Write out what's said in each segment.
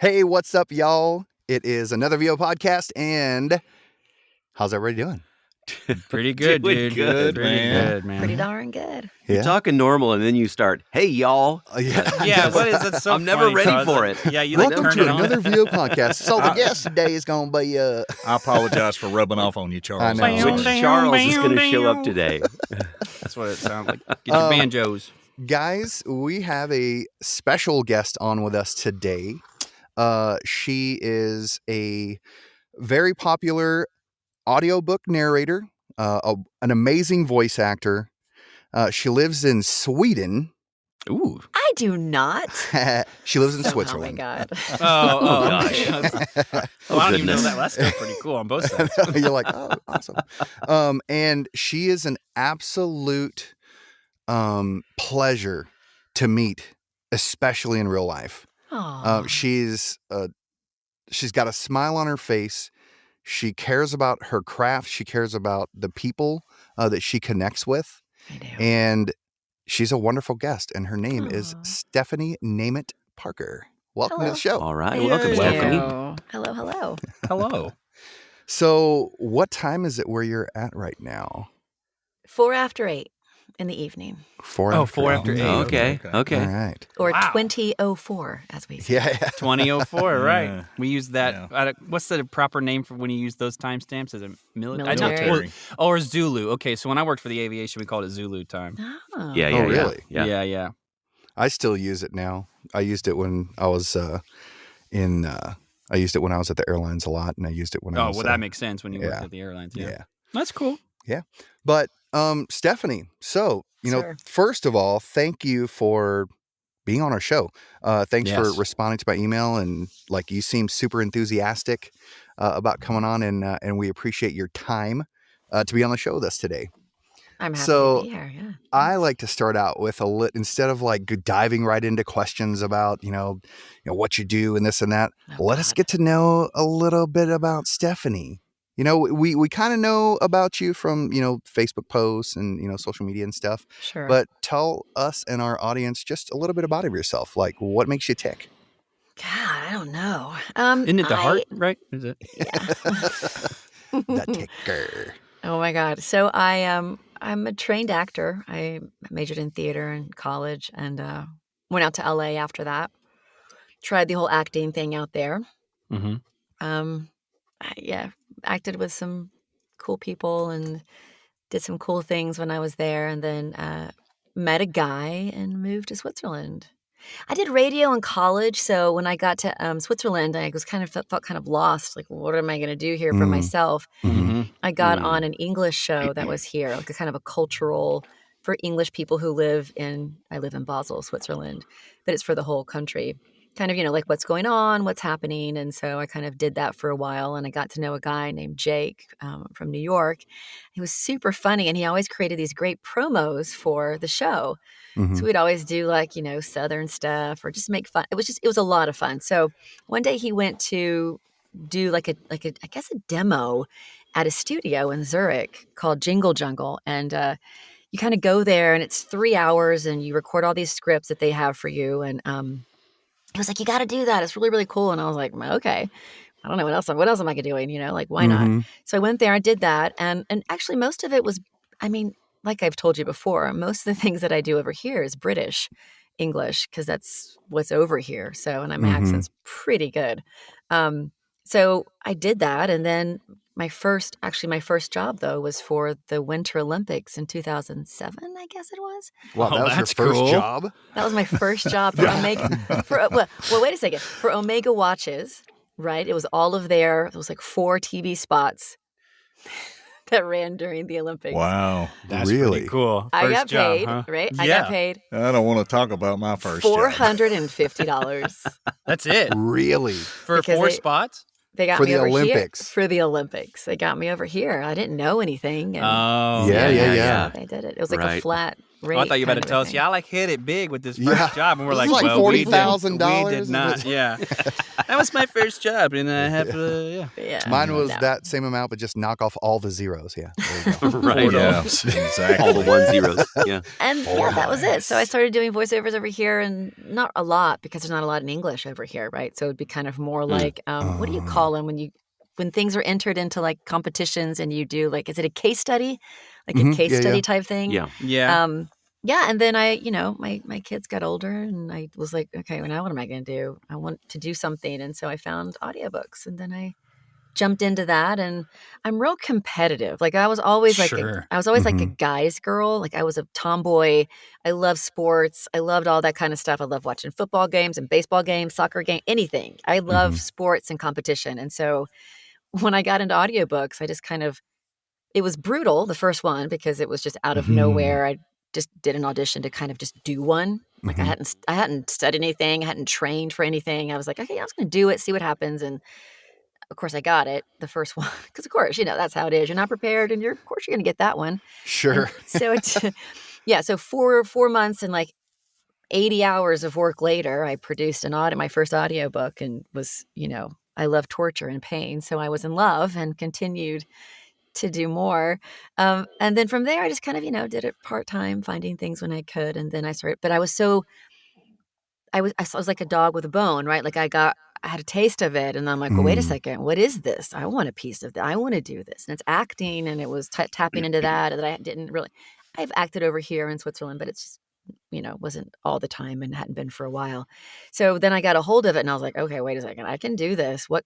Hey, what's up, y'all? It is another VO podcast, and how's everybody doing? Pretty good, Doing dude. good, Pretty man. good, man. Pretty darn good. You're talking normal, and then you start, "Hey, y'all." Yeah, what is that? So I'm never funny, ready Todd. for it. Yeah, you Welcome turn to it on. another VO podcast. So the guest today is going to be I apologize for rubbing off on you, Charles. I know. Which Charles is going to show up today? That's what it sounds like. Get your banjos. Guys, we have a special guest on with us today. She is a very popular audiobook narrator, an amazing voice actor. She lives in Sweden. Ooh. I do not. She lives in Switzerland. Oh, my God. Oh, gosh. Well, I don't even know goodness. that. That's still pretty cool on both sides. You're like, oh, awesome. And she is an absolute pleasure to meet, especially in real life. Aw. She's got a smile on her face. She cares about her craft. She cares about the people that she connects with. I do. And she's a wonderful guest. And her name is Aw. Stephanie Namit Parker. Welcome to Hello. the show. All right, Hey. welcome, Thank Stephanie. Hello. Hello. Hello. So what time is it where you're at right now? 4 after 8 in the evening. 4 Oh, after 4 eight. after 8. Okay. All right. Or Wow. 2004, as we say. Yeah. 2004, right. Yeah. We use that. What's the proper name for when you use those timestamps? Is it military? Military. Or Zulu. Okay, so when I worked for the aviation, we called it Zulu time. Oh. Yeah, Oh, really? Yeah. Yeah. I still use it now. I used it when I was I used it when I was at the airlines a lot, and I used it when I Oh, was well, that makes sense when you worked yeah. at the airlines. yeah. Yeah. That's cool. But Stephanie, so Sure. first of all, thank you for being on our show. Thanks for Yes. responding to my email, and like you seem super enthusiastic about coming on, and we appreciate your time to be on the show with us today. I'm happy So, to be here, yeah. I like to start out with instead of like diving right into questions about, you know what you do and this and that. Oh, Let us God. get to know a little bit about Stephanie. You know, we kind of know about you from, Facebook posts and, social media and stuff, Sure. but tell us and our audience just a little bit about yourself. Like, what makes you tick? God, I don't know. Isn't it the heart, right? Is it? Yeah. The ticker. Oh my God. So I'm a trained actor. I majored in theater in college and went out to LA after that. Tried the whole acting thing out there. Mm-hmm. Acted with some cool people and did some cool things when I was there, and then met a guy and moved to Switzerland. I did radio in college, so when I got to Switzerland, I was felt kind of lost. Like, what am I going to do here for myself? Mm-hmm. I got on an English show that was here, like a kind of a cultural for English people who I live in Basel, Switzerland, but it's for the whole country. Kind of, like what's going on, what's happening. And so I kind of did that for a while, and I got to know a guy named Jake from New York. He was super funny, and he always created these great promos for the show. Mm-hmm. So we'd always do like, Southern stuff or just make fun. It was a lot of fun. So one day he went to do like a demo at a studio in Zurich called Jingle Jungle. And you kind of go there, and it's 3 hours, and you record all these scripts that they have for you. And he was like, you got to do that. It's really, really cool. And I was like, okay, I don't know what else am I doing? Like, why Mm-hmm. not? So I went there, I did that. And actually most of it was, like I've told you before, most of the things that I do over here is British English, because that's what's over here. So, and my accent's pretty good. So I did that. And then my first job though was for the Winter Olympics in 2007, I guess it was. Wow, Oh, that was your that's first cool. job? That was my first job for Omega. Wait a second. For Omega Watches, right? It was it was like 4 TV spots that ran during the Olympics. Wow. That's Really? pretty cool. I First got job, paid, huh? right? Yeah. I got paid I don't want to talk about my first job. $450. That's it. Really? For Because 4 they- spots? They got For me the over Olympics. here for the Olympics. They got me over here. I didn't know anything. And Oh. Yeah. so they did it. It was like a Right. flat great. Oh, I thought you were kind about to of a tell us, thing. yeah, I like hit it big with this first Yeah. job. And we're This like, is like well, we did $40,000. not. Yeah. That was my first job. And I have to, Yeah. Mine was No. that same amount, but just knock off all the zeros. Yeah. There you go. Right. Yeah, All exactly. the 1 zeros. Yeah. And yeah, that was it. So I started doing voiceovers over here, and not a lot because there's not a lot in English over here, right? So it'd be kind of more like, what do you call them when things are entered into like competitions and you do like, is it a case study, like a case Yeah, study yeah. type thing? Yeah. yeah. Yeah, and then my kids got older, and I was like, okay, well, now what am I going to do? I want to do something, and so I found audiobooks, and then I jumped into that, and I'm real competitive. Like I was always like Sure. a guy's girl. Like I was a tomboy. I love sports. I loved all that kind of stuff. I love watching football games and baseball games, soccer game, anything. I love sports and competition. And so when I got into audiobooks, I just kind of it was brutal, the first one, because it was just out of nowhere. I just did an audition to kind of just do one. Like I hadn't studied anything, I hadn't trained for anything. I was like, okay, I was going to do it, see what happens. And of course, I got it, the first one, because of course, that's how it is. You're not prepared, and of course you're going to get that one. Sure. And so so 4 months and like 80 hours of work later, I produced my first audiobook, and was, I love torture and pain, so I was in love and continued to do more. And then from there, I just kind of, did it part-time, finding things when I could, and then I started. But I was like a dog with a bone, right? Like I had a taste of it, and I'm like, well, wait a second, what is this? I want a piece of that. I want to do this. And it's acting, and it was tapping into that I didn't really. I've acted over here in Switzerland, but it's just, wasn't all the time and hadn't been for a while. So then I got a hold of it, and I was like, okay, wait a second, I can do this. What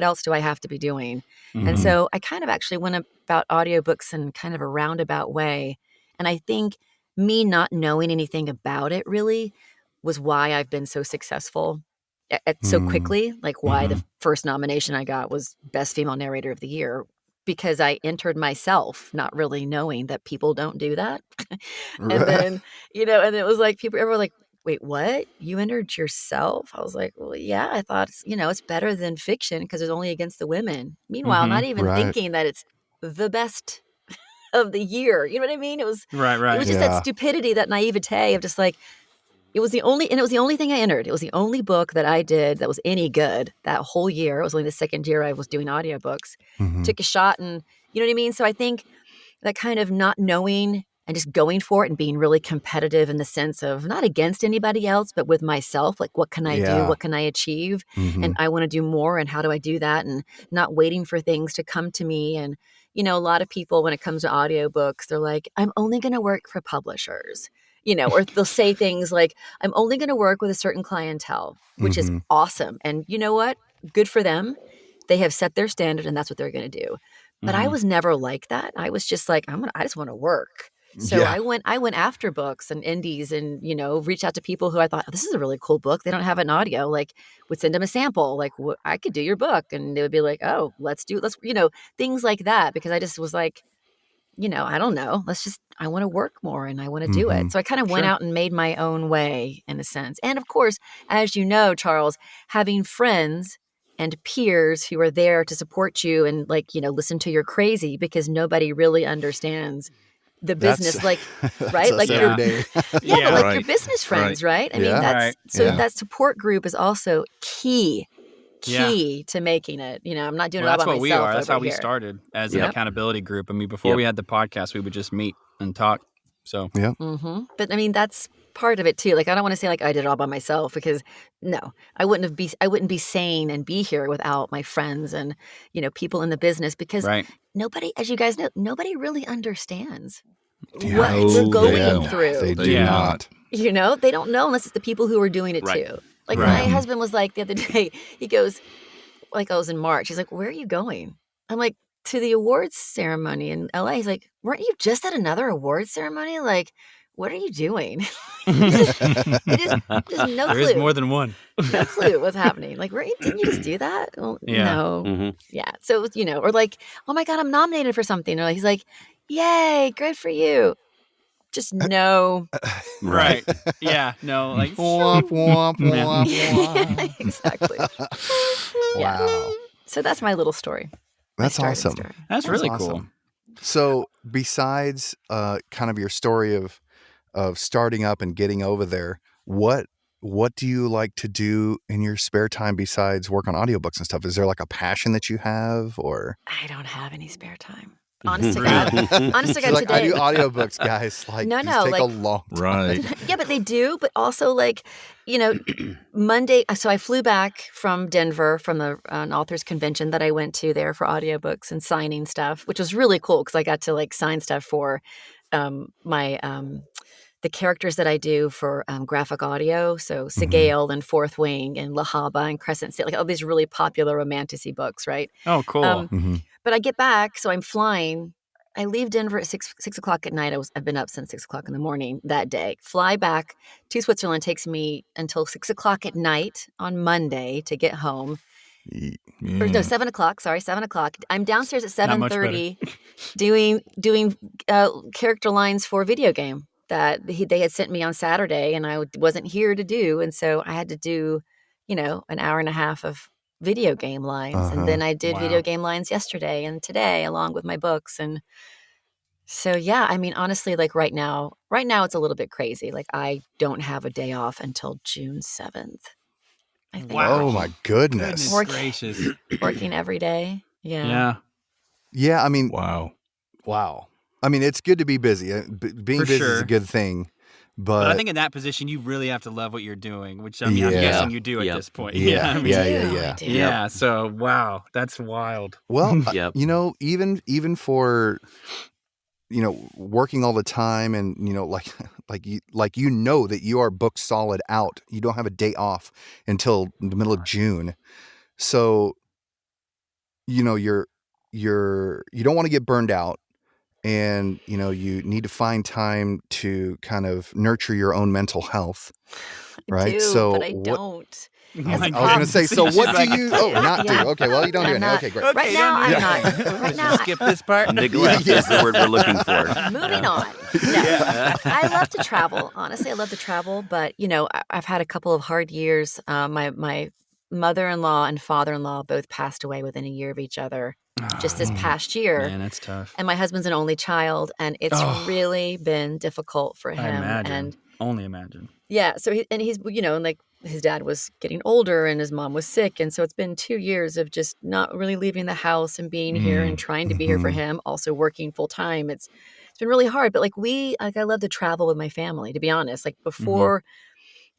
else do I have to be doing? And so I kind of actually went about audiobooks in kind of a roundabout way. And I think me not knowing anything about it really was why I've been so successful so quickly. Like why the first nomination I got was Best Female Narrator of the Year, because I entered myself not really knowing that people don't do that. And then, and it was like everyone were like, wait, what? You entered yourself? I was like, well, yeah, I thought, it's better than fiction because it's only against the women. Meanwhile, not even thinking that it's the best of the year. You know what I mean? It was Right. It was just that stupidity, that naivete of just like, it was the only thing I entered. It was the only book that I did that was any good that whole year. It was only the second year I was doing audiobooks. Took a shot, and you know what I mean? So I think that kind of not knowing and just going for it and being really competitive in the sense of not against anybody else, but with myself. Like, what can I do? What can I achieve? And I want to do more. And how do I do that? And not waiting for things to come to me. And, a lot of people, when it comes to audiobooks, they're like, I'm only going to work for publishers. Or they'll say things like, I'm only going to work with a certain clientele, which is awesome. And you know what? Good for them. They have set their standard, and that's what they're going to do. But I was never like that. I was just like, I just want to work. So I went after books and indies, and, reached out to people who I thought, oh, this is a really cool book. They don't have an audio, like would send them a sample. Like, I could do your book. And they would be like, oh, let's things like that. Because I just was like, I don't know. I want to work more, and I want to do it. So I kind of went out and made my own way in a sense. And of course, as you know, Charles, having friends and peers who are there to support you and listen to your crazy, because nobody really understands the business, right? Like every day. But like your business friends, right? I mean, that support group is also key to making it. I'm not doing it all by myself. That's what we are. That's over how we here. started as an accountability group. I mean, before we had the podcast, we would just meet and talk. So But I mean, that's part of it too. Like, I don't want to say like I did it all by myself, because no, I wouldn't be sane and be here without my friends and people in the business, because nobody, as you guys know, nobody really understands what we're going through. They do not. They don't know unless it's the people who are doing it too. Like my husband was like the other day, he goes, like I was in March, he's like, where are you going? I'm like, to the awards ceremony in LA. He's like, weren't you just at another awards ceremony? Like, what are you doing? just no clue. There is more than one. No clue what's happening. Like, didn't you just do that? Well, no. Yeah. So, or like, oh my God, I'm nominated for something. Or like, he's like, yay, good for you. Just no. Right. Yeah. No. Like, Womp, womp, womp, womp. Exactly. Wow. So that's my little story. That's awesome. That's really awesome. cool. So besides kind of your story of of starting up and getting over there, what do you like to do in your spare time besides work on audiobooks and stuff? Is there like a passion that you have, or? I don't have any spare time. Honest to God. Honest to God, like, I today. do audiobooks, guys. Like, No, these take like, a long time. Right. Yeah, but they do. But also, like, Monday. So I flew back from Denver from an authors convention that I went to there for audiobooks and signing stuff, which was really cool because I got to like sign stuff for my the characters that I do for graphic audio. So Sigale and Fourth Wing and La Habra and Crescent City, like all these really popular romantasy books, right? Oh, cool. But I get back, so I'm flying. I leave Denver at 6 o'clock at night. I've been up since 6 o'clock in the morning that day. Fly back to Switzerland takes me until 6 o'clock at night on Monday to get home. Or no, 7 o'clock. Sorry, 7 o'clock. I'm downstairs at 7:30 doing character lines for a video game that they had sent me on Saturday, and I wasn't here to do, and so I had to do, an hour and a half of video game lines, and then I did video game lines yesterday and today along with my books. And so yeah, I mean, honestly, like right now it's a little bit crazy. Like I don't have a day off until June 7th, I think. Wow. Oh my goodness. Gracious. Working every day. Yeah. I mean, Wow. I mean, it's good to be busy. Being For busy is sure. a good thing. But I think in that position, you really have to love what you're doing, which I mean, I'm Yeah. guessing you do at this point. Yeah. You know what I mean? I do. Yeah. So, wow, that's wild. Well, Yep. even for, working all the time and, like that you are booked solid out. You don't have a day off until the middle of June. So, you don't want to get burned out, and, you need to find time to kind of nurture your own mental health. Right. I do, So but I don't. I was going to say, so what do you, not do? Yeah. Okay. Well, you don't do I'm any. not. Okay, great. Right now, I'm not. Right Let's now, just skip this part. Neglect is the word we're looking for. moving on. No, I love to travel. Honestly, I love to travel, but I've had a couple of hard years. My mother-in-law and father-in-law both passed away within a year of each other just this past year. Man, that's tough. And my husband's an only child, and it's really been difficult for him. I imagine. And Only imagine. yeah, so he's like his dad was getting older and his mom was sick, and so it's been 2 years of just not really leaving the house and being here and trying to be here for him, also working full time. It's been really hard, but I love to travel with my family, to be honest. Like before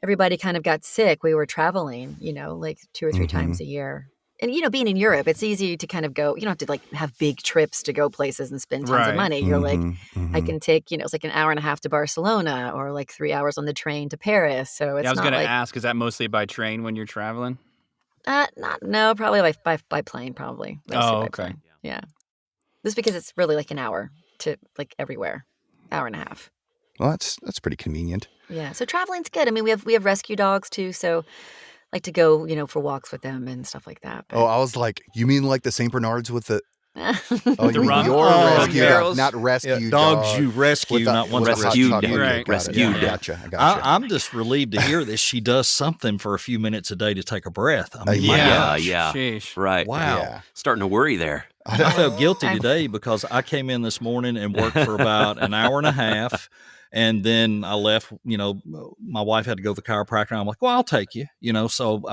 everybody kind of got sick, we were traveling, like 2 or 3 times a year. And being in Europe, it's easy to kind of go. You don't have to like have big trips to go places and spend tons of money. You're like, I can take, it's like an hour and a half to Barcelona or like 3 hours on the train to Paris. So it's I was not going to like, ask, is that mostly by train when you're traveling? probably by plane, probably. Mostly by okay. plane. Yeah. Just because it's really like an hour to like everywhere, hour and a half. Well, that's pretty convenient. Yeah. So traveling's good. I mean, we have rescue dogs too, so like to go, for walks with them and stuff like that. But... Oh, I was like, you mean like the St. Bernards with the... The you mean run- your rescue yeah. dog, not rescue dogs dog. you rescue, With the- not ones with the hot rescued. chocolate. Right. Got it. Rescued. Yeah, I gotcha. I'm just relieved to hear that she does something for a few minutes a day to take a breath. I mean, my Yeah, gosh. yeah. Sheesh. Right. Wow. Yeah. Starting to worry there. I felt guilty today because I came in this morning and worked for about an hour and a half. And then I left, my wife had to go to the chiropractor. I'm like, well, I'll take you, so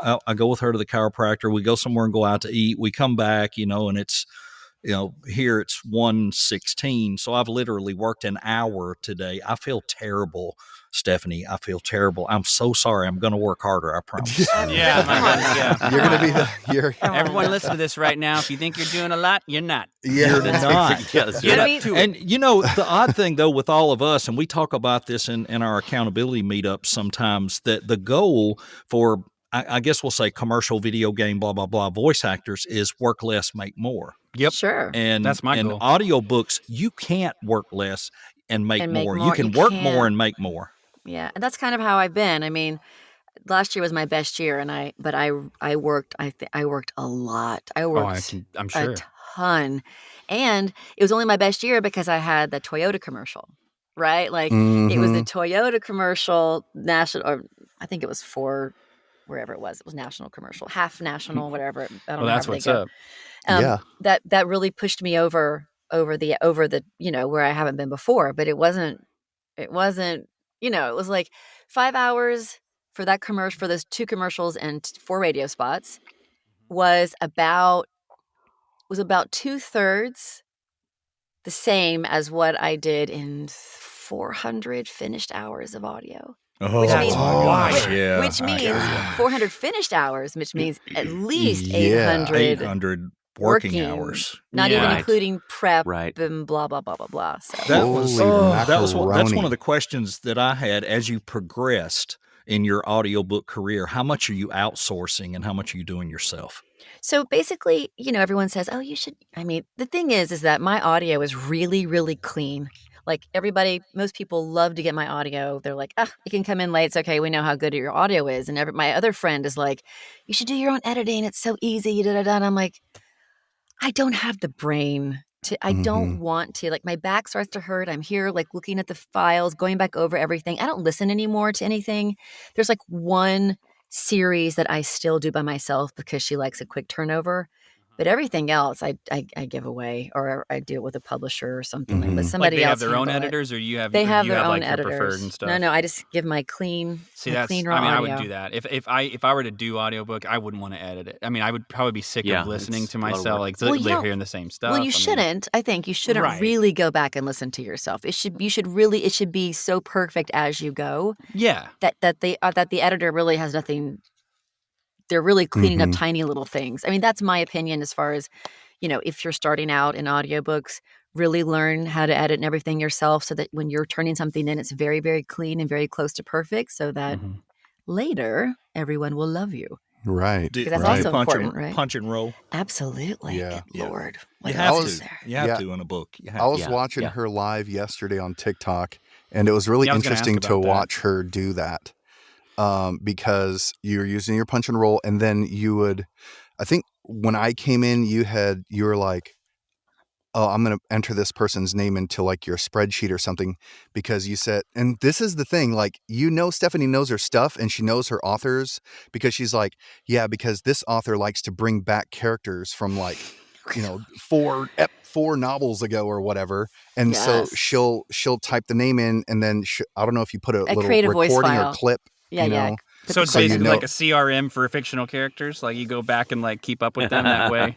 I go with her to the chiropractor. We go somewhere and go out to eat. We come back, and it's, here it's 1:16. So I've literally worked an hour today. I feel terrible, Stephanie. I feel terrible. I'm so sorry. I'm going to work harder. I promise. Yeah, my goodness, yeah. You're going to be you're Everyone listen to this right now. If you think you're doing a lot, you're not. You're not. Yes. Get I up mean- to it. And the odd thing though with all of us, and we talk about this in our accountability meetups sometimes, that the goal for I guess we'll say commercial video game blah blah blah voice actors is work less, make more. Yep. Sure. And That's my and goal. audiobooks, you can't work less and make And make more. more. You can You work can't. more and make more. Yeah, and that's kind of how I've been. I mean, last year was my best year, and I worked. I worked a lot. I worked I'm sure. a ton, and it was only my best year because I had the Toyota commercial, right? Like it was the Toyota commercial national, or I think it was for wherever it was national commercial, half national, whatever. I don't Well, know. that's however what's they go. up. Yeah. That really pushed me over the where I haven't been before, but it wasn't It wasn't, it was like 5 hours for that commercial, for those 2 commercials and 4 radio spots was about 2/3 the same as what I did in 400 finished hours of audio. Oh, Which my means gosh, whi- yeah. which means 400 finished hours, which means at least Yeah. 800 working hours. not even Yeah. including prep Right. and blah blah blah blah blah. So That's one macaroni. of the questions that I had as you progressed in your audiobook career. How much are you outsourcing and how much are you doing yourself? So basically, everyone says, "Oh, you should." I mean, the thing is that my audio is really, really clean. Like most people love to get my audio. They're like, "Ah, you can come in late. It's okay. We know how good your audio is." And my other friend is like, "You should do your own editing. It's so easy." Da da da. And I'm like, I don't have the brain to. I don't want to. Like my back starts to hurt. I'm here, like looking at the files, going back over everything. I don't listen anymore to anything. There's like one series that I still do by myself because she likes a quick turnover. But everything else, I give away, or I do it with a publisher or something. Let Like somebody they else have their own handle it. editors, or you have They have you their have own like your editors. preferred and stuff. No, I just give my clean, See, my that's. clean I raw mean, I audio. would do that if I were to do audiobook, I wouldn't want to edit it. I mean, I would probably be sick Yeah, of listening it's to a lot of myself, work. like Well, you live don't- hearing the same stuff. Well, I you mean, shouldn't. I think you shouldn't Right. really go back and listen to yourself. It should be so perfect as you go yeah. that the editor really has nothing. They're really cleaning up tiny little things. I mean, that's my opinion as far as, if you're starting out in audiobooks, really learn how to edit and everything yourself so that when you're turning something in, it's very, very clean and very close to perfect so that later everyone will love you. Right. Because that's Do you also punch important, right? Punch and roll. Absolutely. Yeah. Good Lord. What You else have is to. there? You have Yeah. to in a book. You have I to. was Yeah, watching yeah. her live yesterday on TikTok, and it was really Yeah, I was gonna ask interesting to about that. watch her do that because you're using your punch and roll, and then you would, I think when I came in, you were like, oh, I'm going to enter this person's name into like your spreadsheet or something because you said, and this is the thing, like, Stephanie knows her stuff and she knows her authors because she's like, yeah, because this author likes to bring back characters from like, 4 novels ago or whatever. And so Yes. she'll type the name in and then I don't know if you put a little create a voice recording or file. clip, Yeah, yeah. Put So the it's clip basically in. like a CRM for fictional characters. Like you go back and like keep up with them that way.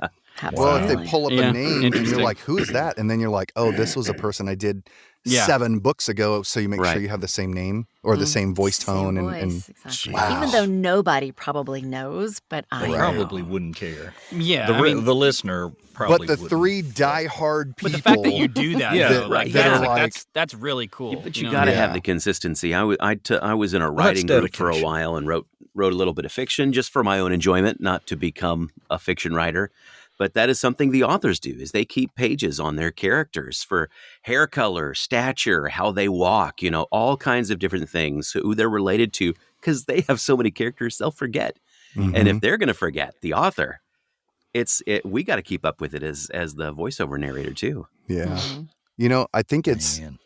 Well, if they Absolutely. pull up Yeah, a name and you're interesting. like, who is that? And then you're like, oh, this was a person I did Yeah. 7 books ago. So you make sure Right. you have the same name or the same voice Same tone. voice, exactly. Wow. Even though nobody probably knows, but I They know. probably wouldn't care. Yeah, The listener probably But the wouldn't. 3 diehard people. But the fact that you do that, Yeah, though, like, that that's, are like, that's really cool. But you know? got to Yeah. have the consistency. I was in a that's writing group for a dedication. while and wrote a little bit of fiction just for my own enjoyment, not to become a fiction writer. But that is something the authors do, is they keep pages on their characters for hair color, stature, how they walk, all kinds of different things, who they're related to, because they have so many characters they'll forget. And if they're going to forget the author, we got to keep up with it as the voiceover narrator too. Yeah. Mhm. I think Man.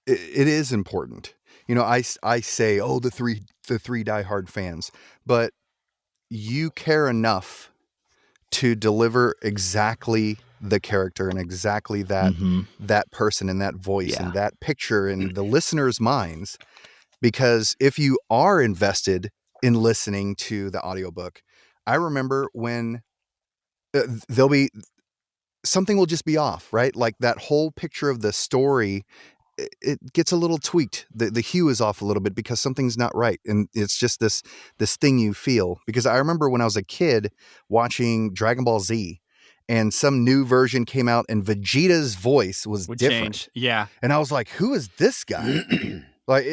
it is important. I say, oh, the three diehard fans, but you care enough to deliver exactly the character and exactly that that person and that voice Yeah. and that picture in the listener's minds. Because if you are invested in listening to the audiobook, I remember when there'll be something will just be off, right? Like that whole picture of the story, it gets a little tweaked. The hue is off a little bit because something's not right. And it's just this thing you feel. Because I remember when I was a kid watching Dragon Ball Z and some new version came out and Vegeta's voice was Would different. change. Yeah. And I was like, who is this guy? Like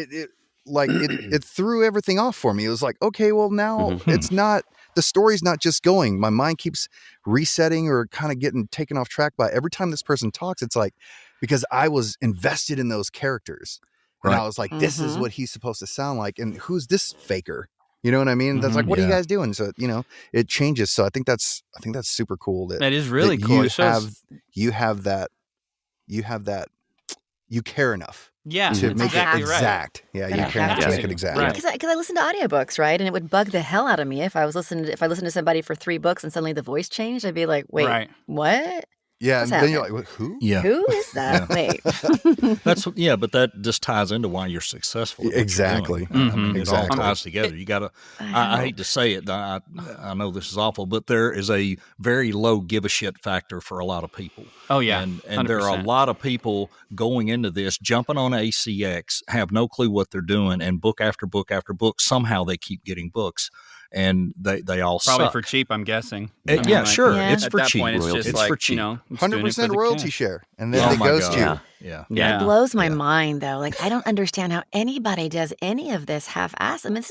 it threw everything off for me. It was like, okay, well now it's not, the story's not just going. My mind keeps resetting or kind of getting taken off track by every time this person talks. It's like, because I was invested in those characters. And Right. I was like, this is what he's supposed to sound like. And who's this faker? You know what I mean? That's like, what are you Yeah. guys doing? So, it changes. So I think that's super cool That is really that cool. You It shows- have that, you care enough. Yeah. To it's make exactly it right. exact. Yeah, And you I care have enough to to. make it exact. Right. Because I listen to audiobooks, right? And it would bug the hell out of me if I listened to somebody for 3 books and suddenly the voice changed. I'd be like, wait, Right. what? Yeah, What's and then you're happening? like, who? Yeah. Who is that? Wait. But that just ties into why you're successful. At what Exactly. You're doing. I mean, it all Exactly. ties together. You got to. I hate to say it. I know this is awful, but there is a very low give a shit factor for a lot of people. Oh yeah, and there are a 100%. lot of people going into this, jumping on ACX, have no clue what they're doing, and book after book after book. Somehow they keep getting books, and they all Probably suck. for cheap, I'm guessing. Sure. Yeah. It's At for that cheap. point, it's Royalties. just It's like for cheap. it's doing it for 100% the royalty cash. share, and then Oh it my goes God. to Yeah. It blows my mind though. Like I don't understand how anybody does any of this half-assed. I mean, this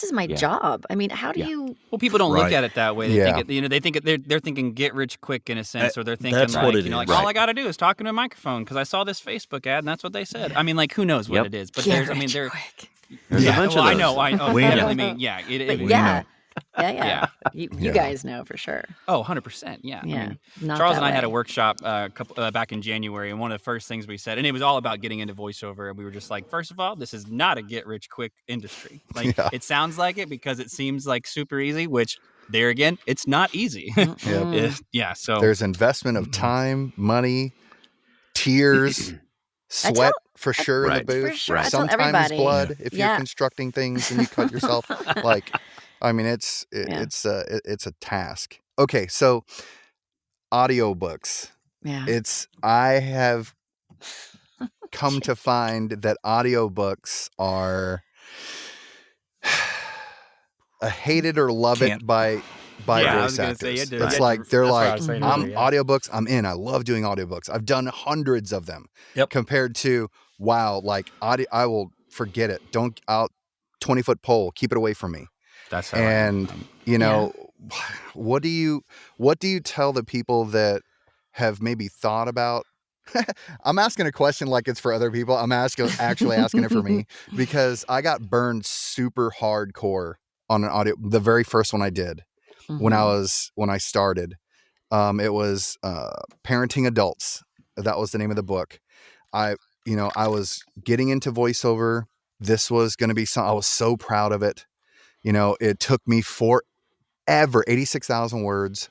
is my Yeah. job. I mean, how do Yeah. you? Well, people don't look Right. at it that way. They Yeah. think they think they're thinking get rich quick in a sense, or they're thinking That's like what it like is. all Right. I got to do is talk into a microphone because I saw this Facebook ad and that's what they said. I mean, like who knows what Yep. it is? But Get there's, I mean, rich there. quick. There's a bunch well, of I those. know. I We definitely know. mean, yeah. But We yeah. know. Yeah. You Yeah. guys know for sure. Oh, 100%. Yeah. Yeah. I mean, Not Charles that and I had a way. workshop back in January, and one of the first things we said, and it was all about getting into voiceover, and we were just like, first of all, this is not a get rich quick industry. Like Yeah. it sounds like it because it seems like super easy, which there again, it's not easy. Mm-mm. Yeah. So There's investment of time, money, tears, I tell sweat for sure in the Right. booth. for sure. Right. I tell Sometimes everybody. blood if you're Yeah. constructing things and you cut yourself. Like, I mean, it's Yeah. a task. Okay, so audiobooks. Yeah. I have come to find that audiobooks are a hate it or love Can't. it by Yeah, I voice was gonna say, you actors. had to- It's you had like to- they're that's what I like, was saying I'm earlier, yeah. audiobooks, I'm in. I love doing audiobooks. I've done hundreds of them. Yep. Compared to wow, like I will forget it. Don't out 20-foot pole, keep it away from me. That's how I am. And you know, what do you tell the people that have maybe thought about I'm asking a question like it's for other people. I'm actually asking it for me because I got burned super hardcore on an audio. The very first one I did when I started, it was Parenting Adults. That was the name of the book. I was getting into voiceover. This was going to be I was so proud of it. You know, it took me forever, 86,000 words.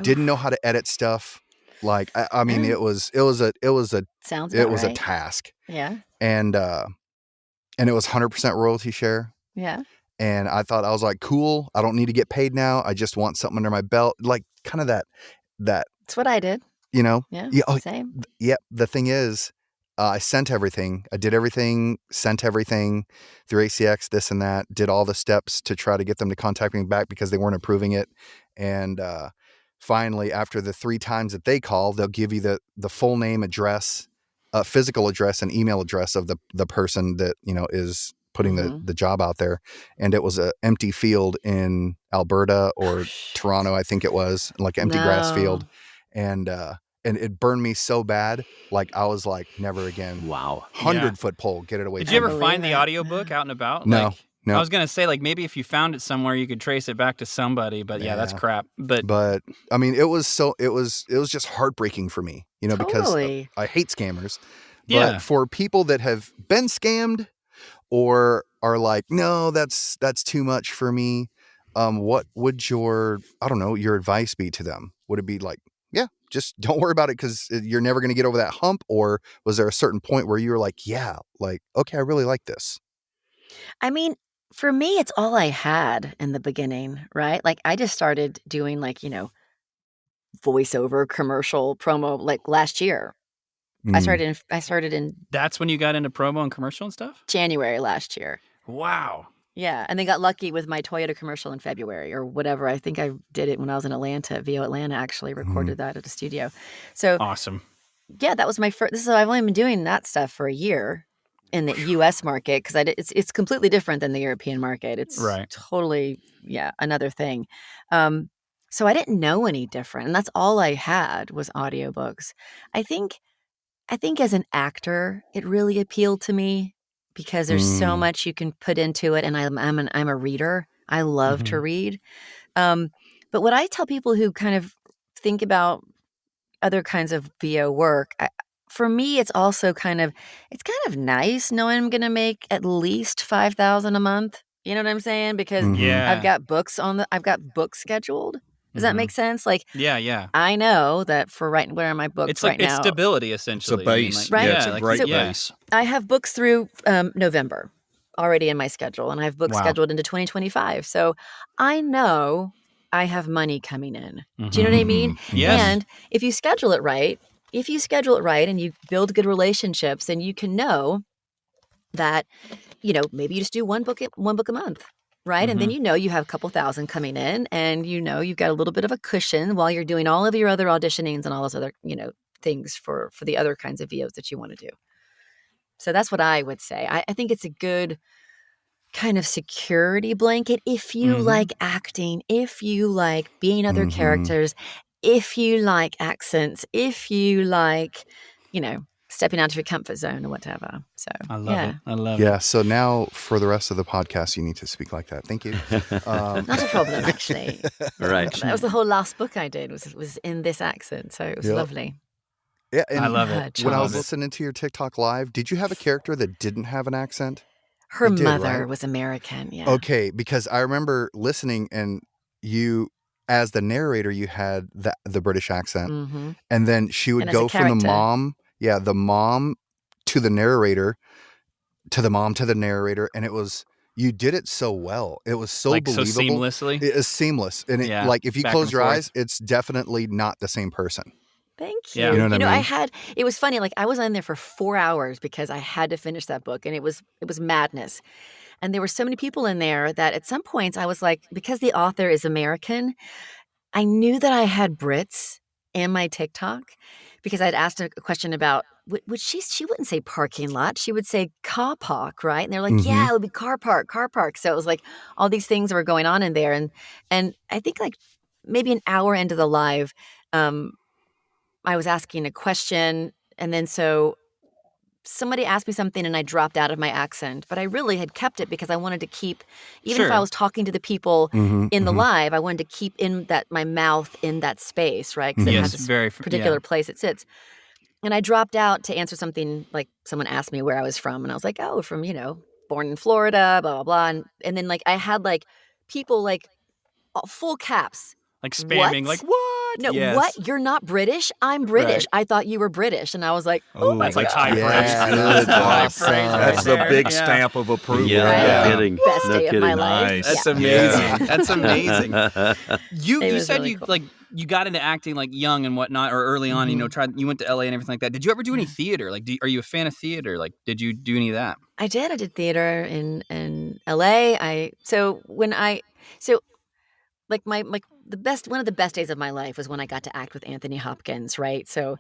Didn't know how to edit stuff. Like, I mean, it was a Sounds it about was right. a task. Yeah. And it was 100% royalty share. Yeah. And I was like, cool. I don't need to get paid now. I just want something under my belt. Like kind of that, That's what I did. you know, Yeah. Same. yeah. The thing is, I sent everything. I did everything, sent everything through ACX, this and that, did all the steps to try to get them to contact me back because they weren't approving it. And finally, after the 3 times that they call, they'll give you the full name, address, physical address, and email address of the person that, you know, is putting the job out there. And it was an empty field in Alberta or Toronto, I think it was, like empty grass field. And it burned me so bad. Like I was like, never again. Wow. 100-foot pole, get it away Did from you ever me. believe find the it. audiobook out and about? No, Like, no. I was gonna say, like, maybe if you found it somewhere, you could trace it back to somebody. But yeah, that's Yeah. crap. But I mean, it was just heartbreaking for me, you know, Totally. because I hate scammers. Yeah. But for people that have been scammed or are like, no, that's too much for me. What would your advice be to them? Would it be like, yeah, just don't worry about it because you're never going to get over that hump? Or was there a certain point where you were like, yeah, like, okay, I really like this? I mean, for me, it's all I had in the beginning, right? Like I just started doing like, voiceover commercial promo like last year. I started in that's when you got into promo and commercial and stuff? January last year. Wow. Yeah, and then got lucky with my Toyota commercial in February or whatever. I think I did it when I was in Atlanta. VO Atlanta actually recorded that at a studio. So Awesome. yeah, that was my first. I've only been doing that stuff for a year in the U.S. market because it's completely different than the European market. It's Right. totally another thing. So I didn't know any different, and that's all I had was audiobooks. I think as an actor, it really appealed to me because there's so much you can put into it, and I'm a reader. I love to read. But what I tell people who kind of think about other kinds of VO work, for me, it's also kind of nice knowing I'm going to make at least $5,000 a month. You know what I'm saying? Because Yeah. I've got books scheduled. Does that make sense? Like, Yeah. I know that for where are my books It's like right now? it's stability It's essentially. a base. Right? Yeah, it's a great So- base. I have books through November already in my schedule, and I have books scheduled into 2025. So I know I have money coming in. Do you know what I mean? Yes. And if you schedule it right, and you build good relationships, then you can know that, maybe you just do one book a month. Right. And then you have a couple thousand coming in, and you've got a little bit of a cushion while you're doing all of your other auditionings and all those other, things for the other kinds of VOs that you want to do. So that's what I would say. I think it's a good kind of security blanket if you like acting, if you like being other characters, if you like accents, if you like, stepping out of your comfort zone or whatever. So I love it. I love Yeah. it. So now for the rest of the podcast, you need to speak like that. Thank you. Not a problem, actually. Right. That was the whole last book I did was in this accent. So it was lovely. Yeah. And I love it. when I was love it. listening to your TikTok live, did you have a character that didn't have an accent? Her You did, mother right? was American. Yeah. Okay. Because I remember listening, and you, as the narrator, you had the British accent. Mm-hmm. And then she would And as a go from the character. mom, the mom to the narrator, to the mom to the narrator, and you did it so well. It was so Like believable. so seamlessly. It is seamless, and Yeah, like if you back close and your forth. eyes, it's definitely not the same person. Thank you. Yeah. You know what I mean? It was funny. Like, I was on there for 4 hours because I had to finish that book, and it was madness. And there were so many people in there that at some points I was like, because the author is American, I knew that I had Brits in my TikTok because I'd asked a question about, would she wouldn't say parking lot. She would say car park, right? And they're like, yeah, it would be car park. So it was like all these things were going on in there. And I think like maybe an hour into the live, I was asking a question, and then so somebody asked me something and I dropped out of my accent, but I really had kept it because I wanted to keep, even if I Sure. was talking to the people in the live, I wanted to keep my mouth in that space, right? Because it has this particular place it sits. And I dropped out to answer something, like someone asked me where I was from, and I was like, oh, from, born in Florida, blah, blah, blah. And then like I had like people like full caps. Like spamming, What? like what? No, Yes. what? You're not British? I'm British. Right. I thought you were British. And I was like, Oh, That's like that's high good. praise. Yeah, That's that's high awesome. praise right That's the there. big Yeah. stamp of approval. Yeah, Right. no kidding. Best No day kidding. of my life. Nice. That's Yeah. amazing. That's amazing. It You was said really you cool. like you got into acting like young and whatnot, or early on. You went to LA and everything like that. Did you ever do any theater? Like, are you a fan of theater? Like, did you do any of that? I did. I did theater in LA. One of the best days of my life was when I got to act with Anthony Hopkins, right? So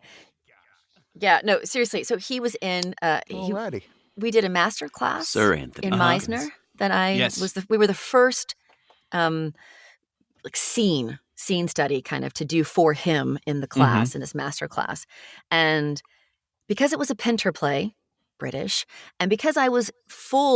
yeah, no, seriously. So he was in Alrighty. we did a master class Sir Anthony in Hopkins. Meisner that I Yes. we were the first like scene study kind of to do for him in the class, in this master class. And because it was a Pinter play, British, and because I was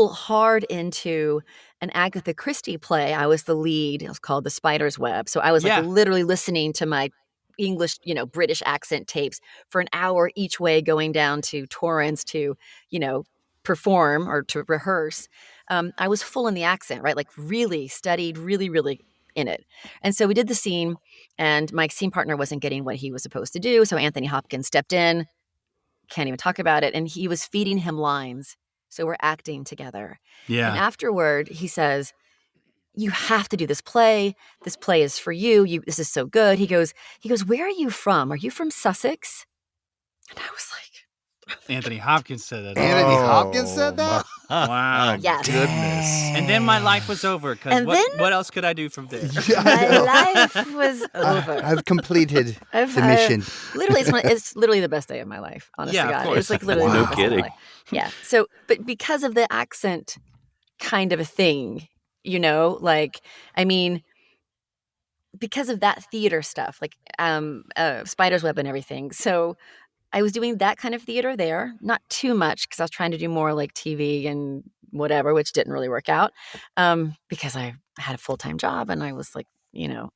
hard into an Agatha Christie play, I was the lead. It was called The Spider's Web. So I was Yeah. like literally listening to my English, British accent tapes for an hour each way, going down to Torrance to, perform or to rehearse. I was full in the accent, right? Like really studied, really, really in it. And so we did the scene, and my scene partner wasn't getting what he was supposed to do. So Anthony Hopkins stepped in. Can't even talk about it. And he was feeding him lines. So we're acting together. Yeah. And afterward, he says, you have to do this play. This play is for you. This is so good. He goes, where are you from? Are you from Sussex? And I was like, Anthony Hopkins said that. Anthony Hopkins said that? Wow. Yes. Goodness. And then my life was over. Because And then- what else could I do from there? Yeah, I know. my life was over. I've completed I've- the mission. Literally, it's literally the best day of my life. Honest Yeah, to of God, course. it's like literally Wow. the No best day of my kidding. life. Yeah. So, but because of the accent, kind of a thing, like I mean, because of that theater stuff, like Spider's Web and everything. So I was doing that kind of theater there, not too much because I was trying to do more like TV and whatever, which didn't really work out because I had a full-time job and I was like,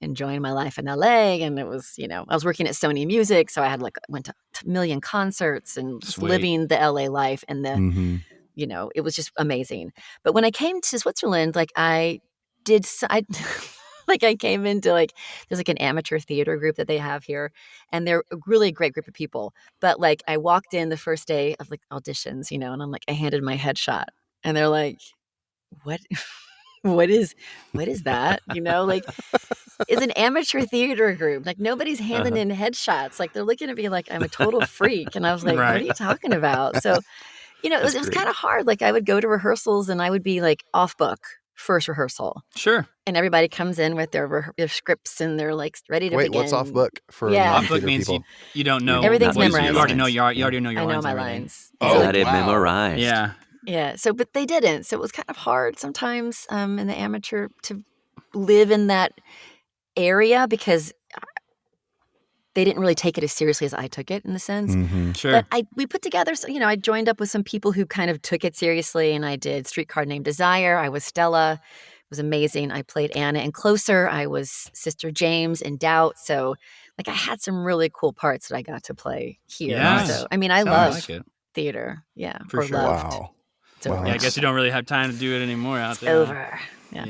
enjoying my life in LA. And it was, I was working at Sony Music. So I had went to a million concerts and just Sweet. living the LA life and the, Mm-hmm. it was just amazing. But when I came to Switzerland, like I Like I came into like there's like an amateur theater group that they have here, and they're a really great group of people. But like I walked in the first day of like auditions, you know, and I'm like I handed my headshot, and they're like, "What? what is that?" You know, like it's an amateur theater group. Like nobody's handing in headshots. Like they're looking at me like I'm a total freak, and I was like, "What are Right. you talking about?" So you know, That's it was great. kind of hard. Like I would go to rehearsals and I would be like off book first rehearsal, Sure. and everybody comes in with their scripts and they're like ready to Wait, begin. what's off book for Yeah. Off book non-theater means people? you don't You're know. Everything's not using You your memorized. already know. lines. You already know your I know lines. my and everything. lines. You So, got it wow. memorized. Yeah. yeah. So, but they didn't. So it was kind of hard sometimes in the amateur to live in that area because they didn't really take it as seriously as I took it in the sense. Mm-hmm. Sure. But we put together, you know, I joined up with some people who kind of took it seriously, and I did Streetcar Named Desire. I was Stella. It was amazing. I played Anna in Closer. I was Sister James in Doubt. So, like, I had some really cool parts that I got to play here. Yeah. So, I mean, I Sounds love like it. theater. Yeah. For or sure. loved. Wow. It's over. Wow, Yeah, I guess you don't really have time to do it anymore out It's there. over. Yeah.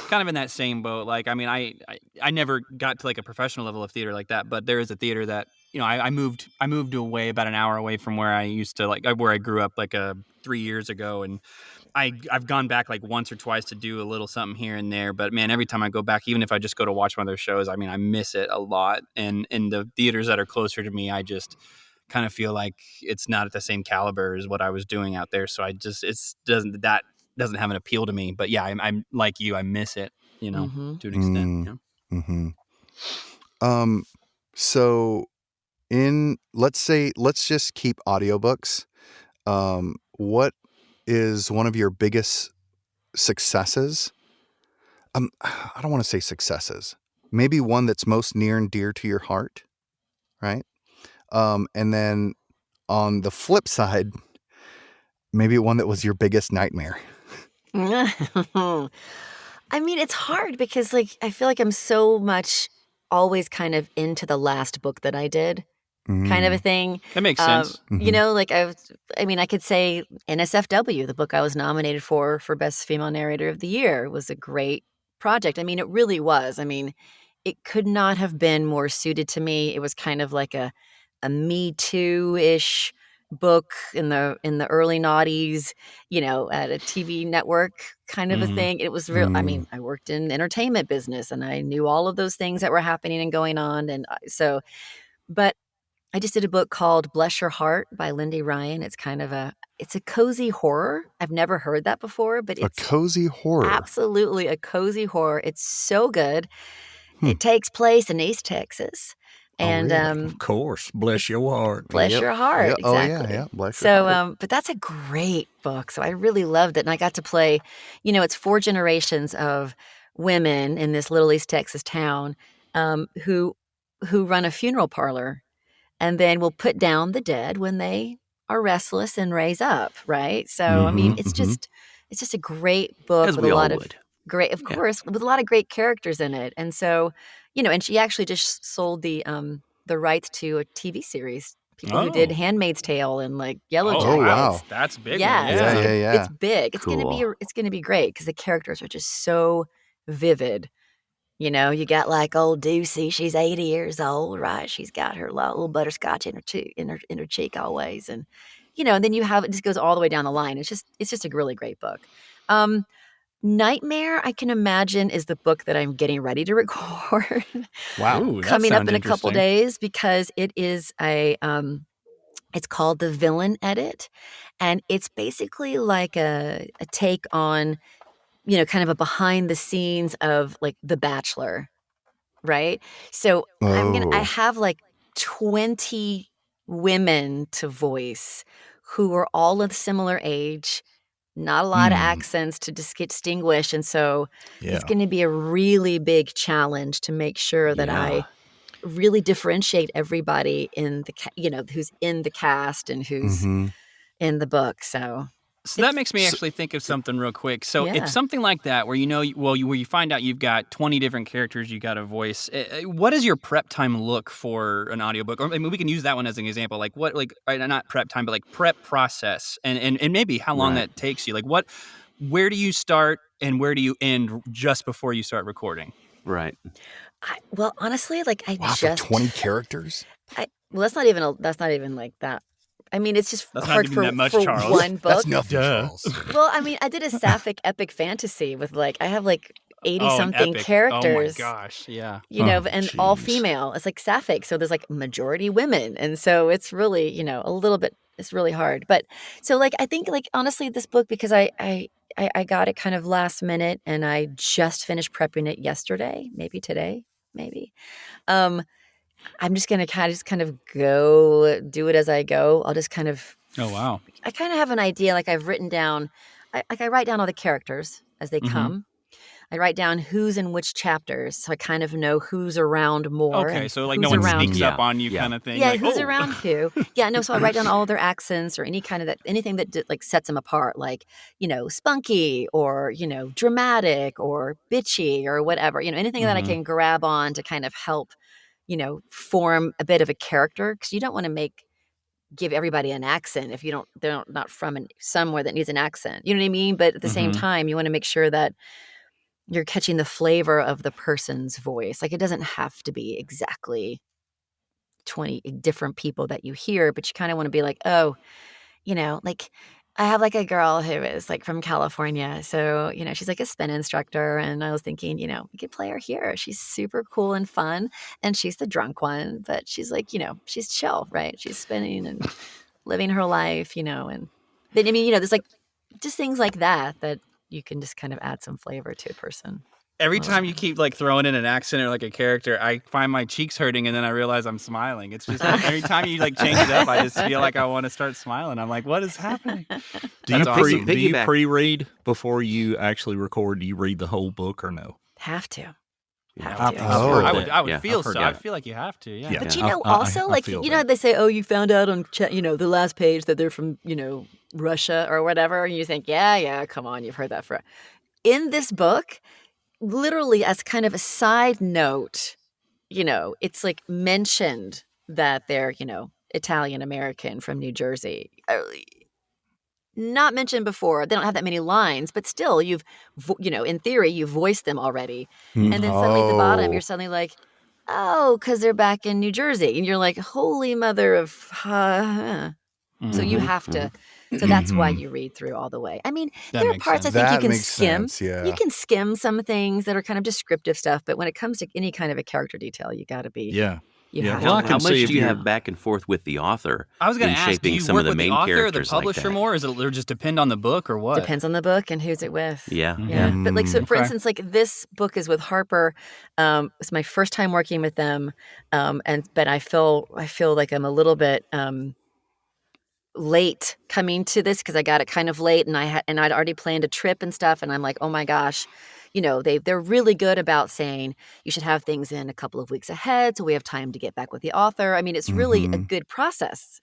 Kind of in that same boat. Like, I mean, I never got to like a professional level of theater like that, but there is a theater that, you know, I moved away about an hour away from where I used to where I grew up like 3 years ago. And I've gone back like once or twice to do a little something here and there. But man, every time I go back, even if I just go to watch one of their shows, I mean, I miss it a lot. And in the theaters that are closer to me, I just kind of feel like it's not at the same caliber as what I was doing out there. So doesn't have an appeal to me. But yeah, I'm like you. I miss it, you know, to an extent. Yeah. Mm-hmm. So let's just keep audiobooks. What is one of your biggest successes? I don't want to say successes. Maybe one that's most near and dear to your heart, right? And then on the flip side, maybe one that was your biggest nightmare. I mean, it's hard because like I feel like I'm so much always kind of into the last book that I did, kind of a thing. That makes sense. You know, like I mean, I could say NSFW, the book I was nominated for Best Female Narrator of the Year, was a great project. I mean, it really was. I mean, it could not have been more suited to me. It was kind of like a Me Too-ish book in the early noughties, you know, at a TV network kind of a thing. It was real. I mean, I worked in entertainment business and I knew all of those things that were happening and going on. And so, but I just did a book called Bless Your Heart by Lindy Ryan. It's kind of it's a cozy horror. I've never heard that before, but A it's cozy horror. absolutely a cozy horror. It's so good. It takes place in East Texas. And really? Of course, bless your heart. Bless Yep. your heart. Yep. Oh, Exactly. yeah. Bless your heart. So, but that's a great book. So I really loved it. And I got to play, you know, it's 4 generations of women in this little East Texas town who run a funeral parlor and then will put down the dead when they are restless and raise up. Right. So, I mean, it's just a great book As with we a all lot of would. great, of course, with a lot of great characters in it. And so, you know, and she actually just sold the rights to a TV series. People who did Oh. Handmaid's Tale and like Yellow Oh, Oh, Jackets. wow. That's a big Yeah, one. so Yeah. it's big. It's Cool. gonna be great because the characters are just so vivid. You know, you got like old Doocy. She's 80 years old, right? She's got her little butterscotch in her cheek always, and you know, and then you have it just goes all the way down the line. It's just a really great book. Nightmare, I can imagine, is the book that I'm getting ready to record. Wow. Ooh, that Coming up sounds in a couple interesting. days because it is it's called The Villain Edit, and it's basically like a take on, you know, kind of a behind the scenes of like The Bachelor, right? So I Oh. have like 20 women to voice who are all of similar age, not a lot of accents to distinguish, and so Yeah. it's going to be a really big challenge to make sure that I Yeah. really differentiate everybody in the you know, who's in the cast and who's in the book. So So that it's makes me actually think of something real quick. So Yeah. if something like that, where you know, where you find out you've got 20 different characters you got to voice, what does your prep time look for an audiobook? Or I mean, we can use that one as an example. Like what, like not prep time, but like prep process, and maybe how long Right. that takes you. Like where do you start and where do you end just before you start recording? Right. Well, honestly, like I Wow, for just 20 characters? well, that's not even like that. I mean, it's just That's not hard even that much, for Charles. one That's book. nothing, Duh. Charles. Well, I mean, I did a sapphic epic fantasy with like I have like 80 Oh, an something epic. characters. Oh my gosh. Yeah. You know, Oh, and all jeez. female. It's like sapphic, so there's like majority women, and so it's really, you know, a little bit. It's really hard, but so like I think like honestly, this book because I got it kind of last minute, and I just finished prepping it yesterday, maybe today, maybe. Um, I'm just gonna kind of go do it as I go. I'll just kind of. Oh wow. I kind of have an idea. Like I've written down. I write down all the characters as they Mhm. come. I write down who's in which chapters, so I kind of know who's around more Okay, and so like who's no one around. sneaks up on you kind of thing. Yeah, like, who's oh. around who? Yeah, no. So I write down all their accents or any kind of that, anything that like sets them apart, like you know, spunky or you know, dramatic or bitchy or whatever. You know, anything that I Mhm. can grab on to kind of help, you know, form a bit of a character because you don't want to give everybody an accent if you don't they're not from somewhere that needs an accent. You know what I mean? But at the same Mhm. time, you want to make sure that you're catching the flavor of the person's voice. Like, it doesn't have to be exactly 20 different people that you hear, but you kinda wanna be like, "Oh," you know, like, I have, like, a girl who is, like, from California, so, you know, she's, like, a spin instructor, and I was thinking, you know, we could play her here. She's super cool and fun, and she's the drunk one, but she's, like, you know, she's chill, right? She's spinning and living her life, you know, and but, I mean, you know, there's, like, just things like that that you can just kind of add some flavor to a person. Every Well, time you keep like throwing in an accent or like a character, I find my cheeks hurting and then I realize I'm smiling. It's just like every time you like change it up, I just feel like I want to start smiling. I'm like, what is happening? Do you That's awesome. Piggyback. pre-read before you actually record? Do you read the whole book or no? Have to. Have I've to. heard I that. would Yeah, feel I've heard so. that. I feel like you have to. Yeah. Yeah. But you I- know, I- also, I like, feel you know, that. they say, oh, you found out on, you know, the last page that they're from, you know, Russia or whatever. And you think, yeah, come on, you've heard that for. In this book, literally, as kind of a side note, you know, it's like mentioned that they're, you know, Italian American from New Jersey. Not mentioned before. They don't have that many lines, but still, you know, in theory, you voiced them already. And then suddenly at the bottom, you're suddenly like, oh, because they're back in New Jersey. And you're like, holy mother of. So you Mhm. have to. So that's why you read through all the way. I mean, That there are makes parts I sense. think you That can makes skim. sense, yeah. You can skim some things that are kind of descriptive stuff, but when it comes to any kind of a character detail, you got to be. Yeah. You Yeah. have Well, I to. can How see much if do you you're- have back and forth with the author I was going in to ask, do shaping you some work of the with the main author or the characters like publisher that? more? Or is it just depend on the book or what? Depends on the book and who's it with. Yeah. Yeah. But like, so for Okay. instance, like this book is with Harper. It's my first time working with them. But I feel like I'm a little bit, late coming to this because I got it kind of late and I'd already planned a trip and stuff. And I'm like, oh my gosh, you know, they're really good about saying you should have things in a couple of weeks ahead. So we have time to get back with the author. I mean, it's really a good process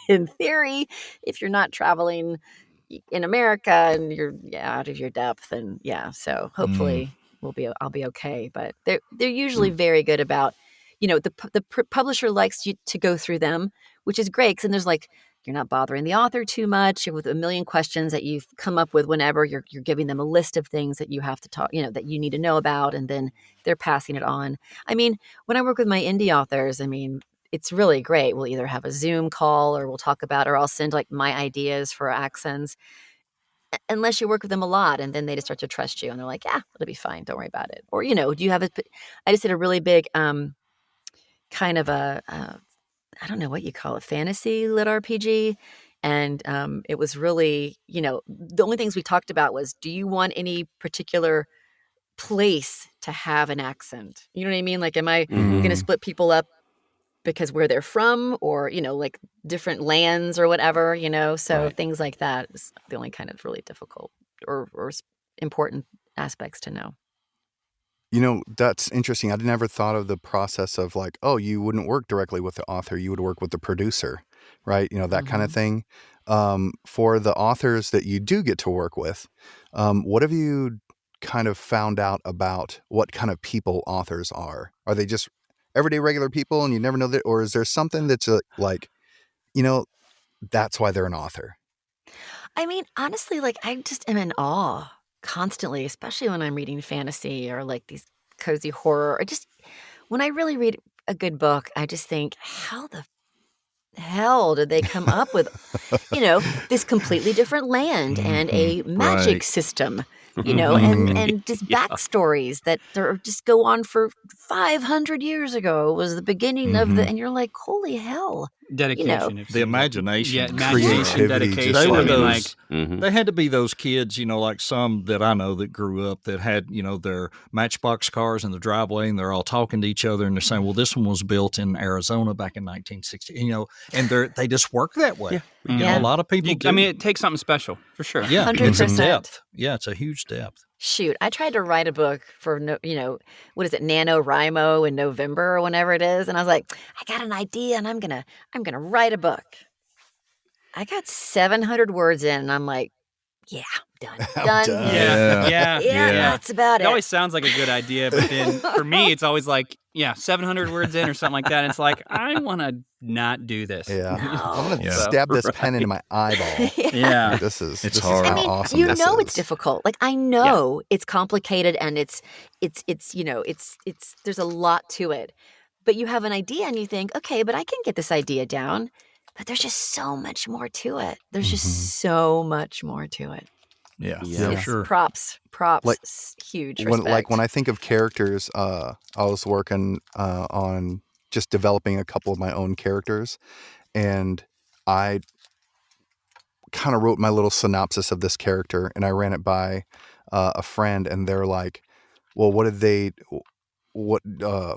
in theory, if you're not traveling in America and you're out of your depth, and so hopefully I'll be okay. But they're usually very good about, you know, the publisher likes you to go through them, which is great. Because there's like you're not bothering the author too much with a million questions that you've come up with. Whenever you're giving them a list of things that you have to talk, you know, that you need to know about, and then they're passing it on. I mean, when I work with my indie authors, I mean, it's really great. We'll either have a Zoom call or we'll talk about, or I'll send like my ideas for accents, unless you work with them a lot, and then they just start to trust you and they're like, yeah, it'll be fine. Don't worry about it. Or, you know, do you have I just did a really big, kind of I don't know what you call it, fantasy lit RPG. And it was really, you know, the only things we talked about was, do you want any particular place to have an accent? You know what I mean? Like, am I going to split people up because where they're from, or, you know, like different lands or whatever, you know? So Right. things like that is the only kind of really difficult or important aspects to know. You know, that's interesting. I'd never thought of the process of like, oh, you wouldn't work directly with the author, you would work with the producer, right? You know, that kind of thing. For the authors that you do get to work with, what have you kind of found out about what kind of people authors are? Are they just everyday regular people and you never know that? Or is there something that's like, you know, that's why they're an author? I mean, honestly, like I just am in awe constantly, especially when I'm reading fantasy or like these cozy horror. Or just when I really read a good book, I just think, how the hell did they come up with, this completely different land and a magic Right. system, and just Yeah. backstories that just go on for 500 years ago was the beginning of and you're like, holy hell. Dedication. The imagination. Yeah, imagination, Creativity, dedication. just They were like- those. Mhm. They had to be those kids, like some that I know that grew up that had, their Matchbox cars in the driveway, and they're all talking to each other, and they're saying, "Well, this one was built in Arizona back in 1960." And they just work that way. Yeah. A lot of people do. I mean, it takes something special for sure. Yeah, it's a 100%. depth. Yeah, it's a huge depth. Shoot, I tried to write a book for, what is it, NaNoWriMo in November or whenever it is. And I was like, I got an idea and I'm going to write a book. I got 700 words in and I'm like, yeah, done. done. Yeah. That's about It it. always sounds like a good idea, but then for me, it's always like, 700 words in or something like that. And it's like, I want to not do this. Yeah. I'm going to Yeah. stab this pen into my eyeball. Yeah. Like, this is hard. how I mean, awesome this is. it's difficult. Like I know it's complicated and it's there's a lot to it. But you have an idea and you think, okay, but I can get this idea down. But there's just so much more to it. There's just so much more to it. Yeah, Yeah. for It's sure. props, Like, huge when respect. when I think of characters, I was working on just developing a couple of my own characters, and I kind of wrote my little synopsis of this character, and I ran it by a friend, and they're like, "Well, what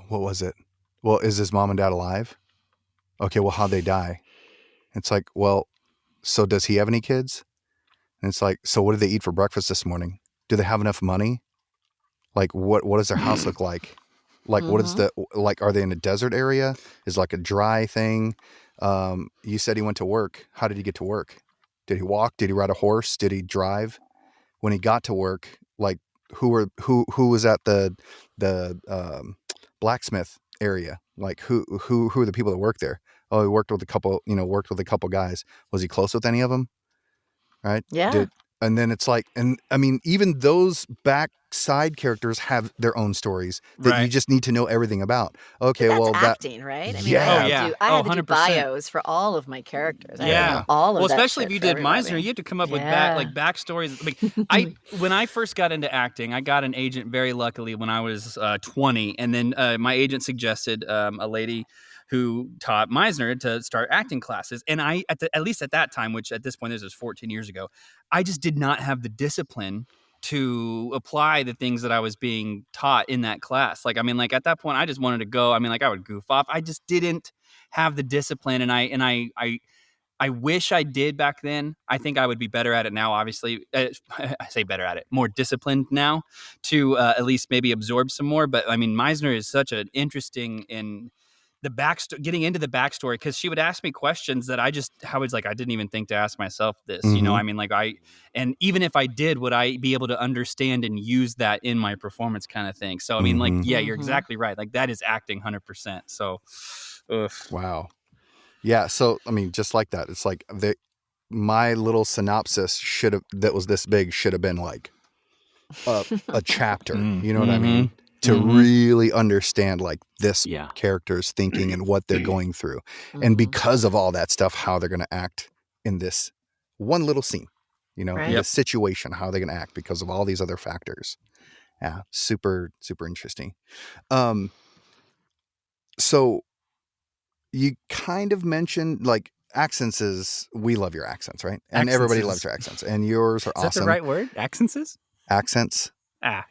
was it? Well, is his mom and dad alive? Okay, well, how'd they die?" It's like, well, so does he have any kids? And it's like, so what did they eat for breakfast this morning? Do they have enough money? Like, what does their house look like? Like, what is are they in a desert area? Is like a dry thing? You said he went to work. How did he get to work? Did he walk? Did he ride a horse? Did he drive? When he got to work, like, who was at the blacksmith area? Like, who are the people that work there? Oh, he worked with a couple guys. Was he close with any of them? Right? Yeah. And then it's like, and I mean, even those backside characters have their own stories that you Right. just need to know everything about. Okay, But that's well, that acting, right? I mean, Yeah. I Oh, yeah. I had to do 100%. bios for all of my characters. I had to Yeah. know all of Well, that especially shit if you for did everybody. Meisner, you had to come up with Yeah. backstories. Like, when I first got into acting, I got an agent very luckily when I was 20, and then my agent suggested a lady who taught Meisner to start acting classes, and I at least at that time, which at this point this was 14 years ago, I just did not have the discipline to apply the things that I was being taught in that class. Like, I mean, like at that point, I just wanted to go. I mean, like I would goof off. I just didn't have the discipline, and I wish I did back then. I think I would be better at it now, obviously. I say better at it, more disciplined now to at least maybe absorb some more. But I mean, Meisner is such an interesting in the backstory, getting into the backstory, because she would ask me questions that I was like, I didn't even think to ask myself this. Mhm. I mean, like and even if I did, would I be able to understand and use that in my performance kind of thing? So, I mean, like, Mhm. yeah, you're Mhm. exactly right. Like that is acting 100%. So, ugh. Wow. Yeah. So, I mean, just like that, it's like my little synopsis that was this big should have been like a chapter. You know what I mean? To really understand like this Yeah. character's thinking and what they're going through. And Mhm. because of all that stuff, how they're going to act in this one little scene, Right. in this situation, how they're going to act because of all these other factors. Yeah. Super, super interesting. So you kind of mentioned like accents we love your accents, right? And everybody loves your accents, and yours are Is that awesome. the right word? Accents? Accents.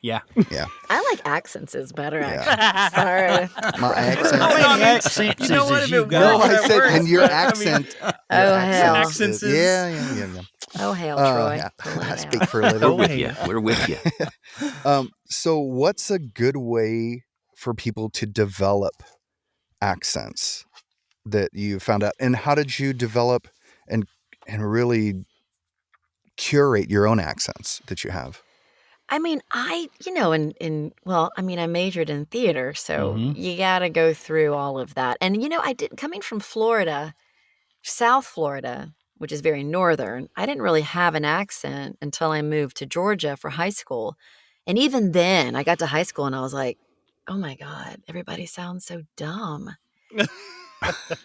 Yeah. I like accents is better, Yeah. actually. Sorry. My accent. How many accents you know what, as if you it go? No, works, I that said, works, and your but, I mean, accent. Oh, your hell. Accents is- yeah. Oh, hail, Uh, Troy. yeah. Pull it I out. speak for a We're living. with you. We're with you. So what's a good way for people to develop accents that you found out, and how did you develop and really curate your own accents that you have? I mean, I majored in theater, so you got to go through all of that. And, I did, coming from Florida, South Florida, which is very northern, I didn't really have an accent until I moved to Georgia for high school. And even then, I got to high school and I was like, oh my God, everybody sounds so dumb.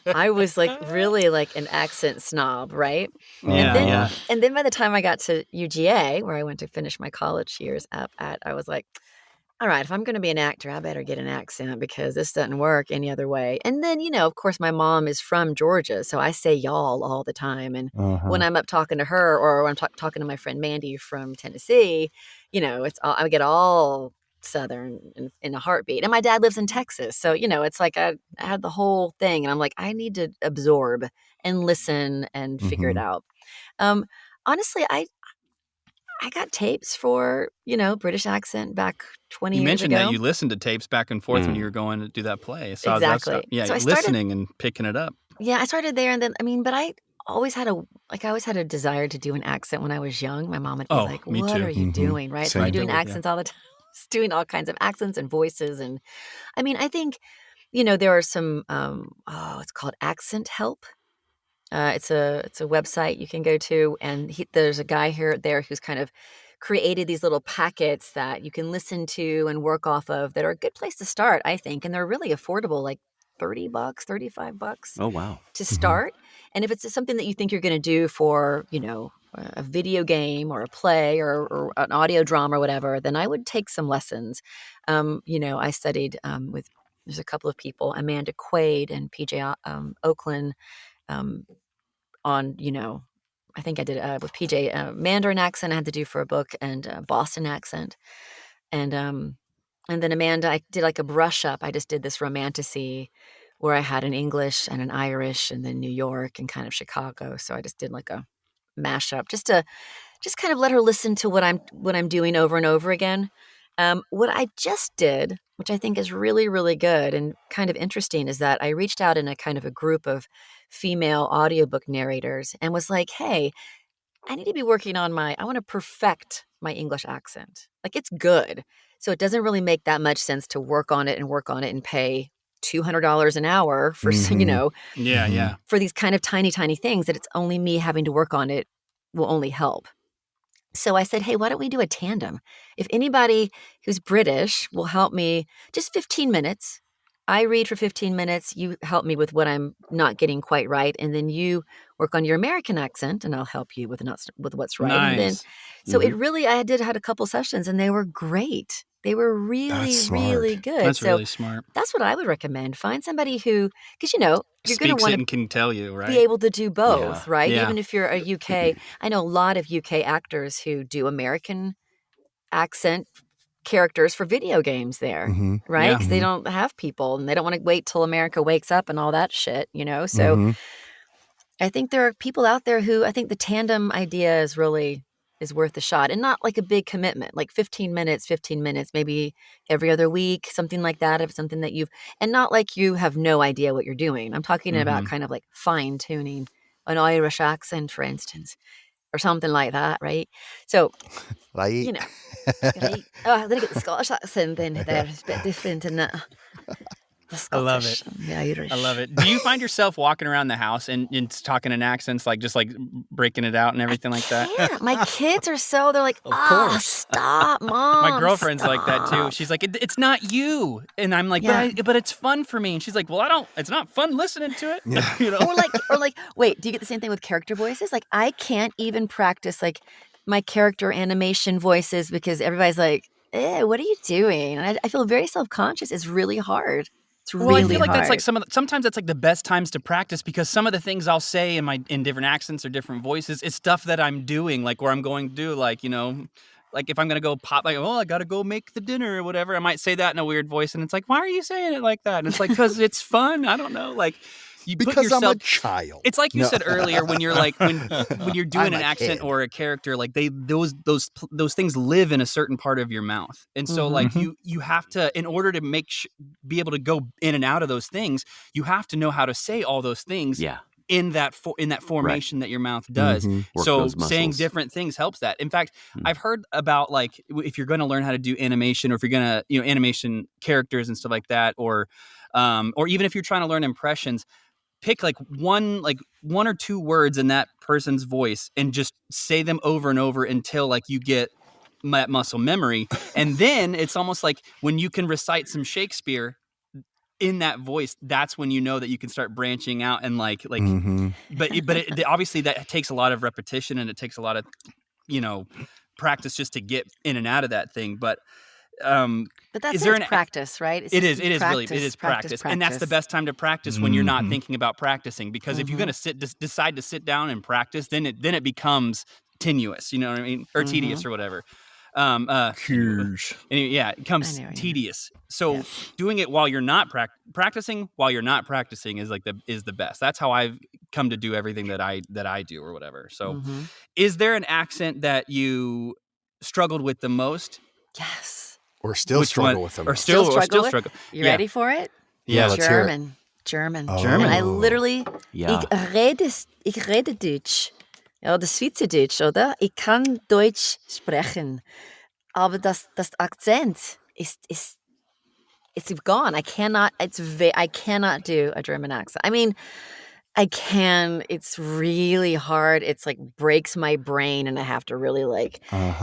I was like really like an accent snob, right? Yeah. And then by the time I got to UGA, where I went to finish my college years up at, I was like, all right, if I'm going to be an actor, I better get an accent because this doesn't work any other way. And then, of course, my mom is from Georgia, so I say y'all all the time. And when I'm up talking to her, or when I'm talking to my friend Mandy from Tennessee, it's all, I get all Southern in a heartbeat. And my dad lives in Texas, so it's like I had the whole thing, and I'm like, I need to absorb and listen and figure it out. Honestly, I got tapes for, British accent back 20 You years mentioned ago. that you listened to tapes back and forth when you were going to do that play. So Exactly. that's So I started, listening and picking it up. yeah, I started there, and then, but I always had a desire to do an accent when I was young. My mom would be like, me what too. are you doing? Right. So Same. you're doing Right there with you. accents all the time, just doing all kinds of accents and voices. And I think, there are some, it's called Accent Help. It's a website you can go to, and there's a guy there who's kind of created these little packets that you can listen to and work off of that are a good place to start, I think, and they're really affordable, like $30, $35 Oh, wow. to start. And if it's something that you think you're going to do for, a video game or a play or an audio drama or whatever, then I would take some lessons. I studied with there's a couple of people, Amanda Quaid and PJ Oakland. On, I think I did with PJ Mandarin accent I had to do for a book, and Boston accent. And then Amanda, I did like a brush up. I just did this romantasy where I had an English and an Irish and then New York and kind of Chicago. So I just did like a mashup just kind of let her listen to what I'm doing over and over again. What I just did, which I think is really, really good and kind of interesting, is that I reached out in a kind of a group of female audiobook narrators and was like, hey, I need to be working on I want to perfect my English accent. Like, it's good. So it doesn't really make that much sense to work on it and pay $200 an hour for, Yeah. for these kind of tiny, tiny things that it's only me having to work on it will only help. So I said, hey, why don't we do a tandem? If anybody who's British will help me just 15 minutes, I read for 15 minutes, you help me with what I'm not getting quite right, and then you work on your American accent, and I'll help you with what's right. And then, Nice. so it really, I had a couple sessions, and they were great. They were really, That's really smart. good. That's So really smart. that's what I would recommend. Find somebody who, because you're going to Speaks want it to and can tell you, be right? able to do both, Yeah. right? Yeah. Even if you're a UK, I know a lot of UK actors who do American accent characters for video games there, right? Yeah. Because they don't have people and they don't want to wait till America wakes up and all that shit, So I think there are people out there who I think the tandem idea is worth a shot, and not like a big commitment, like 15 minutes, maybe every other week, something like that. If it's something that and not like you have no idea what you're doing. I'm talking about kind of like fine tuning an Irish accent, for instance, or something like that, right? So, Right. right. Oh, then I get the Scottish accent then there. It's a bit different in that. The I love Scottish it. and the Irish. I love it. Do you find yourself walking around the house and talking in accents, like just like breaking it out and everything like that? Yeah, my kids are they're like, course. stop, Mom. My girlfriend's like that too. stop." She's like, it's not you, and I'm like, Yeah. but it's fun for me. And she's like, well, it's not fun listening to it. Or like, wait, do you get the same thing with character voices? Like, I can't even practice like my character animation voices because everybody's like, what are you doing? And I feel very self-conscious. It's really hard. It's really Well, I feel like hard. that's like sometimes that's like the best times to practice, because some of the things I'll say in different accents or different voices, it's stuff that I'm doing, like where I'm going to do, like, like if I'm going to go pop, like, oh, I got to go make the dinner or whatever, I might say that in a weird voice. And it's like, why are you saying it like that? And it's like, because it's fun. I don't know. Like, you put Because yourself, I'm a child. it's like you No. said earlier, when you're like, when you're doing I'm an a accent kid. or a character, like those things live in a certain part of your mouth. And so like you have to, in order to be able to go in and out of those things, you have to know how to say all those things. Yeah. In that formation that your mouth does. Work So those saying muscles. different things helps that. In fact, I've heard about, like, if you're going to learn how to do animation, or if you're going to, animation characters and stuff like that, or even if you're trying to learn impressions, pick like one or two words in that person's voice and just say them over and over until like you get muscle memory. And then it's almost like when you can recite some Shakespeare in that voice, that's when you know that you can start branching out and like but obviously that takes a lot of repetition, and it takes a lot of practice just to get in and out of that thing. But that's is there practice, right? It is practice. And that's the best time to practice when you're not thinking about practicing, because if you're going to decide to sit down and practice, then it becomes tenuous, you know what I mean? Or tedious or whatever. Huge. It becomes tedious. So doing it while you're not practicing is is the best. That's how I've come to do everything that I do or whatever. So is there an accent that you struggled with the most? Yes. Or still struggle with them. Or still struggle. You ready for it? Yeah, let's hear it. German. Oh. German. I literally, Yeah. ich rede Deutsch. Ja, das Schweizerdeutsch, oder? Ich kann Deutsch sprechen. Aber das Akzent ist it's gone. I cannot do a German accent. I mean, I can. It's really hard. It's like breaks my brain, and I have to really like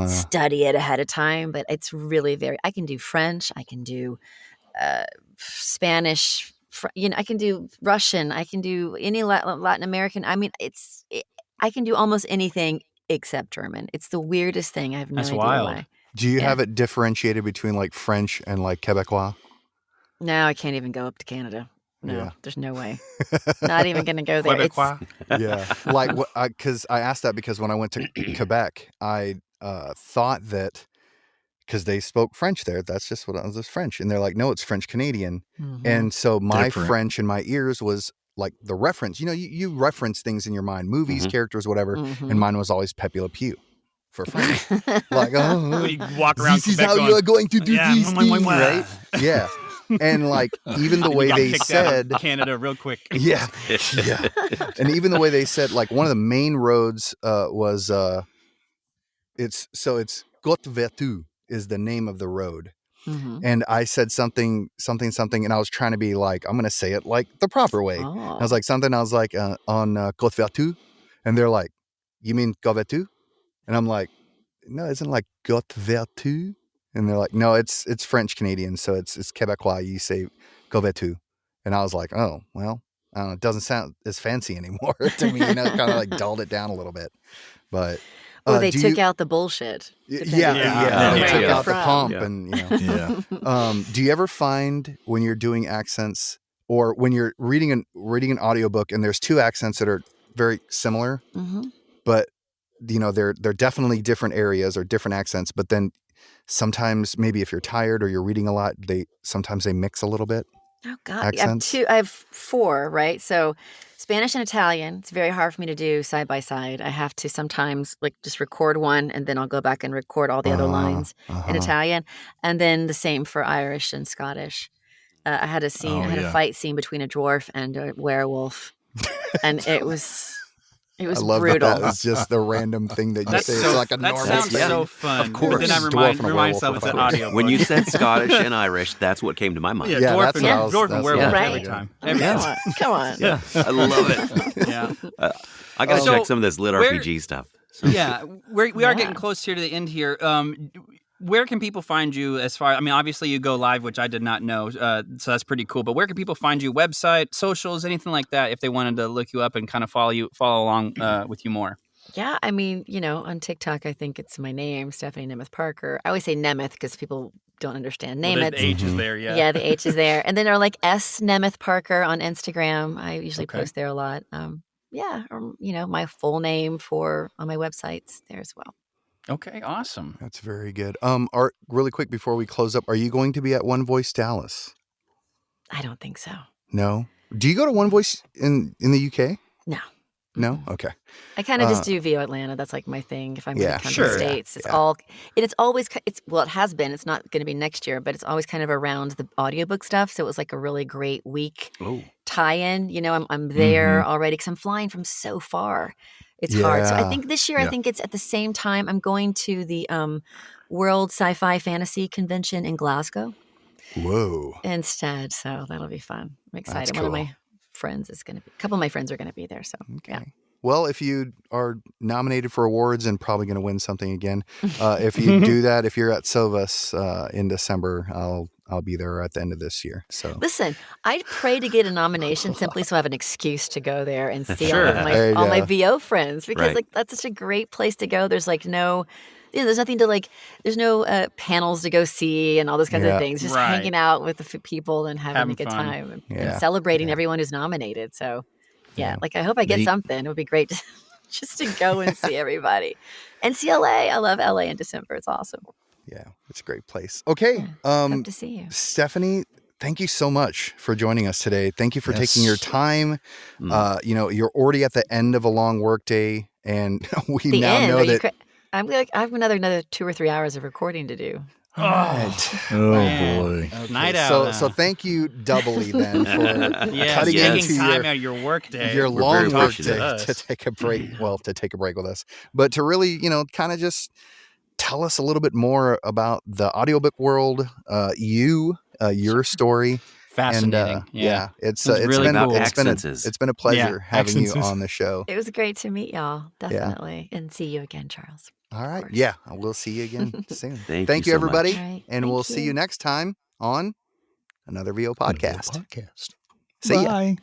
study it ahead of time. But it's really I can do French. I can do Spanish. I can do Russian. I can do any Latin American. I mean, I can do almost anything except German. It's the weirdest thing. I have no idea why. Do you have it differentiated between like French and like Quebecois? No, I can't even go up to Canada. No, there's no way. Not even going to go there. Yeah. Like, because I asked that because when I went to Quebec, I thought that because they spoke French there, that's just what it was, French. And they're like, no, it's French Canadian. And so my French in my ears was like the reference. You reference things in your mind, movies, characters, whatever. And mine was always Pepe Le Pew for French. Like, you walk around this is how you are going to do these things, right? Yeah. And like even the way they said Canada real quick. Yeah. And even the way they said, like, one of the main roads was it's Côte-Vertu is the name of the road. And I said something, and I was trying to be like, I'm gonna say it like the proper way. I was like on Côte-Vertu, and they're like, you mean Côte-Vertu? And I'm like, no, isn't like Côte-Vertu? And they're like, no, it's French Canadian, so it's Quebecois. You say Côte-Vertu. And I was like, oh, well, I don't know, it doesn't sound as fancy anymore to me. Kind of like dulled it down a little bit. But they took out the bullshit. Yeah. They took out the pomp, Yeah. and do you ever find when you're doing accents or when you're reading an audiobook and there's two accents that are very similar, but they're definitely different areas or different accents, but then sometimes maybe if you're tired or you're reading a lot, sometimes they mix a little bit. Oh God, accents? I have 4, right? So Spanish and Italian, it's very hard for me to do side by side. I have to sometimes like just record one and then I'll go back and record all the other lines in Italian. And then the same for Irish and Scottish. I had a fight scene between a dwarf and a werewolf. And it was I love brutal. that was just the random thing that you say. It's like a normal That sounds thing. so fun. Of course. But then I remind myself it's an audio. When you said Scottish and Irish, that's what came to my mind. Yeah, dwarf that's what I was- and that's werewolf what I every was time. Come on. Yeah. I love it. Yeah. I got to So, check some of this lit RPG stuff. So. Yeah, we are getting close here to the end here. Where can people find you obviously you go live, which I did not know, so that's pretty cool. But where can people find you? Website, socials, anything like that, if they wanted to look you up and kind of follow along with you more? Yeah, I mean, on TikTok, I think it's my name, Stephanie Nemeth Parker. I always say Nemeth because people don't understand Nemeth. The H is there, yeah. Yeah, the H is there. And then they're like S Nemeth Parker on Instagram. I usually post there a lot. Or my full name on my websites there as well. Okay, awesome. That's very good. Really quick before we close up, are you going to be at One Voice Dallas? I don't think so. No. Do you go to One Voice in the UK? No. No? Okay. I kind of just do VO Atlanta. That's like my thing. If I'm going to come to the States, it has been. It's not going to be next year, but it's always kind of around the audiobook stuff. So it was like a really great week tie-in. I'm there already because I'm flying from so far. It's hard. So I think this year, I think it's at the same time I'm going to the World Sci-Fi Fantasy Convention in Glasgow. Whoa. Instead. So that'll be fun. I'm excited. That's One of cool. my friends is going to be, a couple of my friends are going to be there. So, Okay. Well, if you are nominated for awards and probably going to win something again, if you do that, if you're at Silvas in December, I'll be there at the end of this year. So Listen, I'd pray to get a nomination simply so I have an excuse to go there and see Sure. all my VO friends, because Right. like that's such a great place to go. There's like no, there's nothing to like. There's no panels to go see and all those kinds of Yeah. things. Just Right. hanging out with the people and having Having a good fun. time and Yeah. celebrating Yeah. everyone who's nominated. So yeah, Yeah. like I hope I get Neat. something. It would be great just to go and see everybody. And see LA. I love LA in December. It's awesome. Yeah, it's a great place. Okay, Hope to see you. Stephanie, thank you so much for joining us today. Thank you for taking your Yes. time. You're already at the end of a long workday, and we The now end. know Are you that. I have another 2 or 3 hours of recording to do. All right. Oh Man. boy. Okay, Night out So now. thank you doubly then for Yeah, cutting yes. taking into time out of your work day. your We're long very work appreciative. day Us. to take a break. Well, to take a break with us, but to really, kind of just tell us a little bit more about the audiobook world, your story. Fascinating. And yeah. it's It was really been cool. it's been a pleasure having you accenses. on the show. It was great to meet y'all, definitely, and see you again, Charles. All right, course. yeah, we'll see you again soon. Thank Thank you you, so much. everybody, All right, and thank we'll see you you. next time on another VO podcast. Podcast. See ya. Bye.